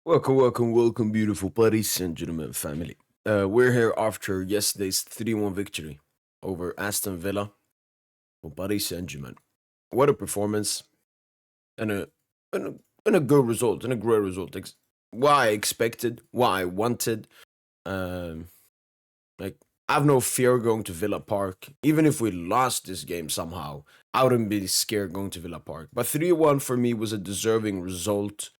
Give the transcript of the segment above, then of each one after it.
Welcome, beautiful Paris Saint Germain family. We're here after yesterday's 3-1 victory over Aston Villa for Paris Saint Germain. What a performance and a good result, and a great result. What I expected, what I wanted. Um, like, I have no fear going to Villa Park. Even if we lost this game somehow, I wouldn't be scared going to Villa Park. But 3-1 for me was a deserving result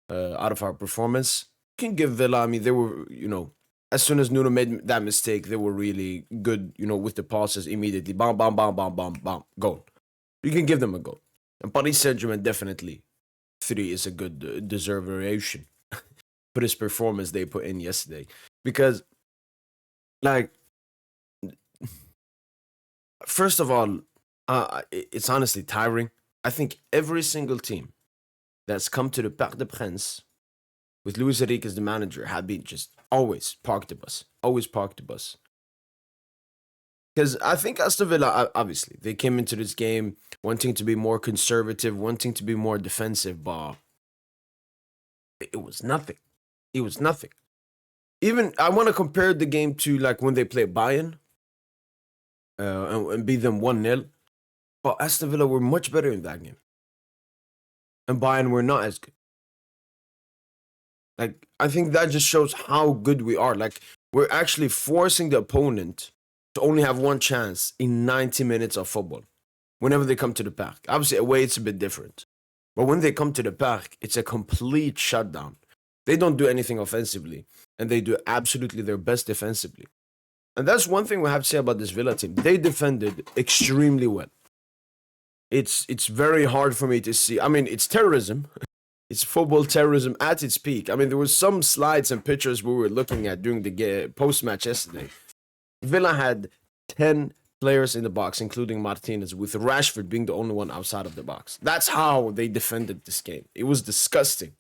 out of our performance. Can give Villa. I mean, they were, as soon as Nuno made that mistake, they were really good, with the passes immediately. Bam, bam, bam, bam, bam, bam, goal. You can give them a goal. And Paris Saint Germain definitely 3 is a good deservation for this performance they put in yesterday. Because, like, first of all, it's honestly tiring. I think every single team that's come to the Parc des Princes with Luis Enrique as the manager have been just always parked the bus. Always parked the bus. Because I think Aston Villa, obviously, they came into this game wanting to be more conservative, wanting to be more defensive, but it was nothing. It was nothing. Even, I want to compare the game to like when they played Bayern and beat them 1-0. But Aston Villa were much better in that game. And Bayern were not as good. Like, I think that just shows how good we are. Like, we're actually forcing the opponent to only have one chance in 90 minutes of football whenever they come to the park. Obviously, away it's a bit different. But when they come to the park, it's a complete shutdown. They don't do anything offensively, and they do absolutely their best defensively. And that's one thing we have to say about this Villa team. They defended extremely well. It's very hard for me to see. I mean, it's terrorism. It's football terrorism at its peak. I mean, there was some slides and pictures we were looking at during the post-match yesterday. Villa had 10 players in the box, including Martinez, with Rashford being the only one outside of the box. That's how they defended this game. It was disgusting.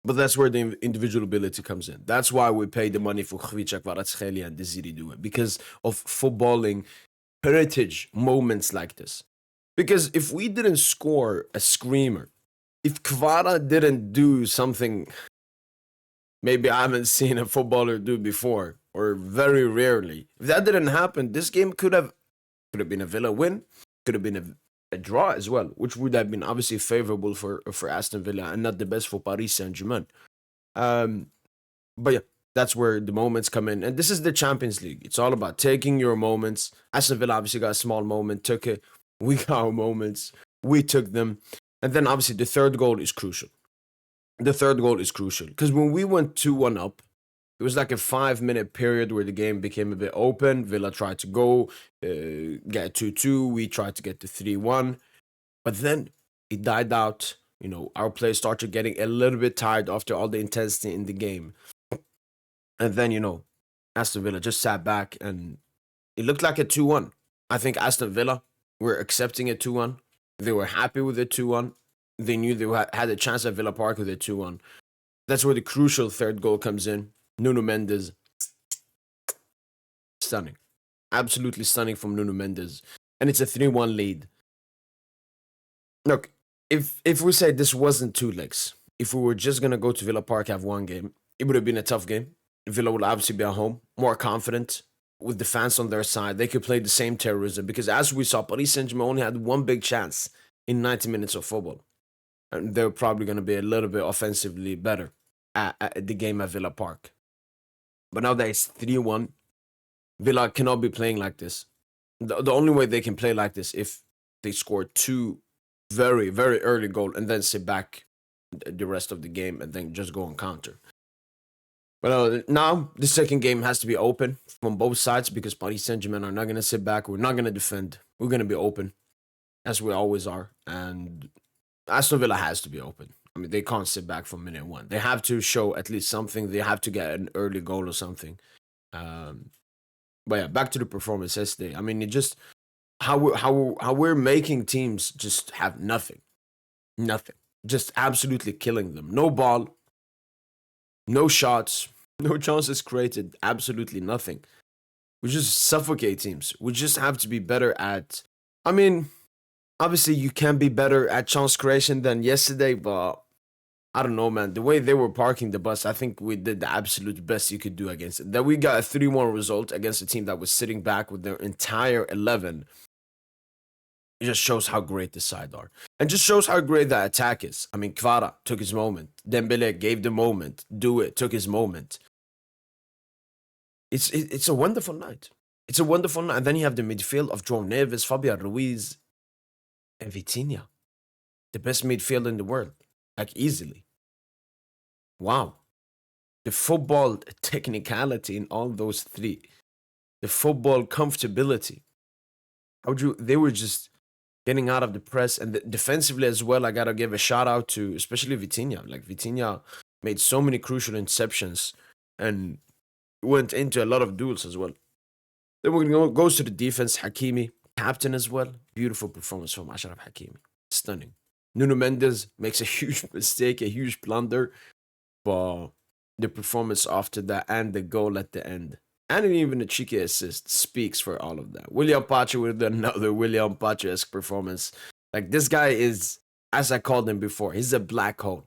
But that's where the individual ability comes in. That's why we pay the money for Khvicha, Kvaratskhelia, and Desiri Doué, because of footballing heritage moments like this. Because if we didn't score a screamer, if Kvara didn't do something maybe I haven't seen a footballer do before, or very rarely, if that didn't happen, this game could have been a Villa win, could have been a draw as well, which would have been obviously favorable for Aston Villa and not the best for Paris Saint Germain. But yeah, that's where the moments come in. And this is the Champions League. It's all about taking your moments. Aston Villa obviously got a small moment, took it. We got our moments. We took them. And then obviously the third goal is crucial. The third goal is crucial. Because when we went 2-1 up, it was like a 5-minute period where the game became a bit open. Villa tried to go, get 2-2. We tried to get to 3-1. But then it died out. You know, our players started getting a little bit tired after all the intensity in the game. And then, you know, Aston Villa just sat back and it looked like a 2-1. I think Aston Villa were accepting a 2-1. They were happy with the 2-1. They knew they had a chance at Villa Park with a 2-1. That's where the crucial third goal comes in. Nuno Mendes. Stunning. Absolutely stunning from Nuno Mendes. And it's a 3-1 lead. Look, if we say this wasn't two legs, if we were just going to go to Villa Park, have one game, it would have been a tough game. Villa would obviously be at home, more confident, with the fans on their side. They could play the same terrorism because as we saw, Paris Saint Germain only had one big chance in 90 minutes of football. And they're probably going to be a little bit offensively better at the game at Villa Park. But now that it's 3-1, Villa cannot be playing like this. The only way they can play like this if they score two very, very early goals and then sit back the rest of the game and then just go on counter. But now the second game has to be open from both sides because Paris Saint Germain are not going to sit back. We're not going to defend. We're going to be open, as we always are. And Aston Villa has to be open. I mean, they can't sit back from minute one. They have to show at least something. They have to get an early goal or something. But yeah, back to the performance yesterday. I mean, it just how we're making teams just have nothing, just absolutely killing them. No ball, no shots, no chances created, absolutely nothing. We just suffocate teams. We just have to be better at. I mean, obviously, you can be better at chance creation than yesterday, but I don't know, man. The way they were parking the bus, I think we did the absolute best you could do against it. That we got a 3-1 result against a team that was sitting back with their entire 11. It just shows how great the side are. And just shows how great the attack is. I mean, Kvara took his moment. Dembele gave the moment. Do it, took his moment. It's a wonderful night. It's a wonderful night. And then you have the midfield of João Neves, Fabian Ruiz, and Vitinha. The best midfield in the world. Like, easily. Wow. The football technicality in all those three. The football comfortability. They were just getting out of the press. And defensively as well, I got to give a shout out to especially Vitinha. Like, Vitinha made so many crucial interceptions and went into a lot of duels as well. Then we're going to go to the defense. Hakimi, captain as well. Beautiful performance from Ashraf Hakimi. Stunning. Nuno Mendes makes a huge mistake, a huge blunder. But the performance after that and the goal at the end, and even the cheeky assist, speaks for all of that. William Pacho with another William Pacho-esque performance. Like, this guy is, as I called him before, he's a black hole.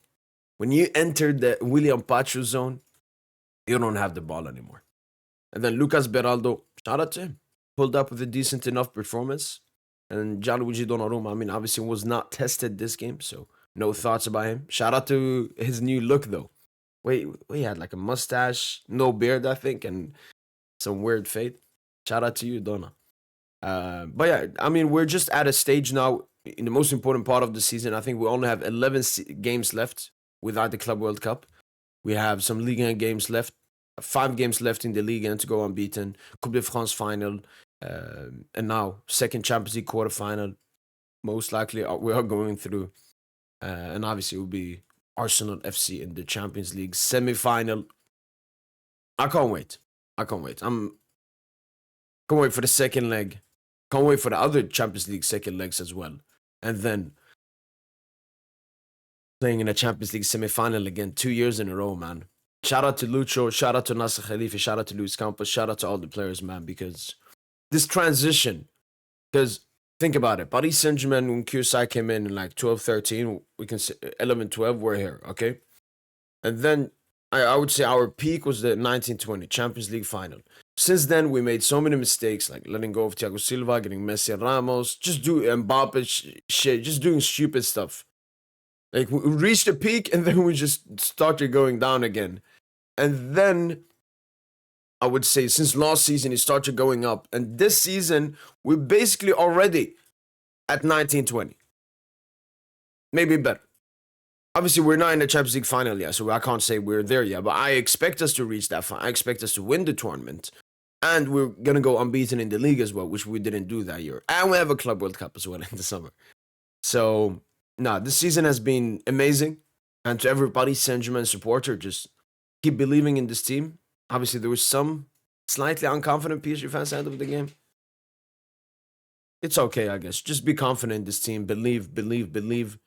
When you enter the William Pacho zone, you don't have the ball anymore. And then Lucas Beraldo, shout out to him. Pulled up with a decent enough performance. And Gianluigi Donnarumma, I mean, obviously was not tested this game, so no thoughts about him. Shout out to his new look, though. Wait, he had like a mustache, no beard, I think, and some weird fade. Shout out to you, Donna. But yeah, I mean, we're just at a stage now in the most important part of the season. I think we only have 11 games left without the Club World Cup. We have some Ligue 1 games left, 5 games left in the Ligue 1 to go unbeaten. Coupe de France final, and now second Champions League quarterfinal. Most likely we are going through, and obviously it will be Arsenal FC in the Champions League semi-final. I can't wait. Can't wait for the second leg. Can't wait for the other Champions League second legs as well. And then playing in a Champions League semi-final again 2 years in a row, man. Shout out to Lucho, shout out to Nasser Khalifi, shout out to Luis Campos, shout out to all the players, man, because this transition, because think about it, Paris Saint Germain, when QSI came in like 12, 13, we can say 11, 12, we're here, okay? And then I would say our peak was the 1920 Champions League final. Since then, we made so many mistakes, like letting go of Thiago Silva, getting Messi and Ramos, just do Mbappe shit, just doing stupid stuff. Like, we reached a peak, and then we just started going down again. And then, I would say, since last season, it started going up. And this season, we're basically already at 1920. Maybe better. Obviously, we're not in the Champions League final yet, so I can't say we're there yet. But I expect us to reach that final. I expect us to win the tournament. And we're going to go unbeaten in the league as well, which we didn't do that year. And we have a Club World Cup as well in the summer. So, this season has been amazing. And to everybody, Saint Germain supporter, just keep believing in this team. Obviously, there was some slightly unconfident PSG fans at the end of the game. It's okay, I guess. Just be confident in this team. Believe. The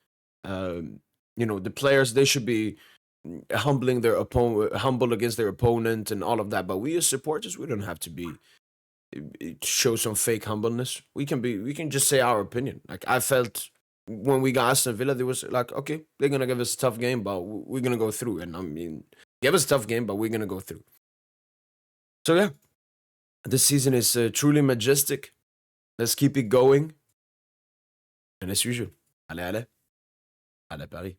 players, they should be humbling their opponent, humble against their opponent and all of that. But we as supporters, we don't have to be show some fake humbleness. We can just say our opinion. Like, I felt when we got Aston Villa, there was like, okay, they're gonna give us a tough game, but we're gonna go through. And I mean, give us a tough game, but we're gonna go through. So yeah, this season is truly majestic. Let's keep it going. And as usual, allez, Paris.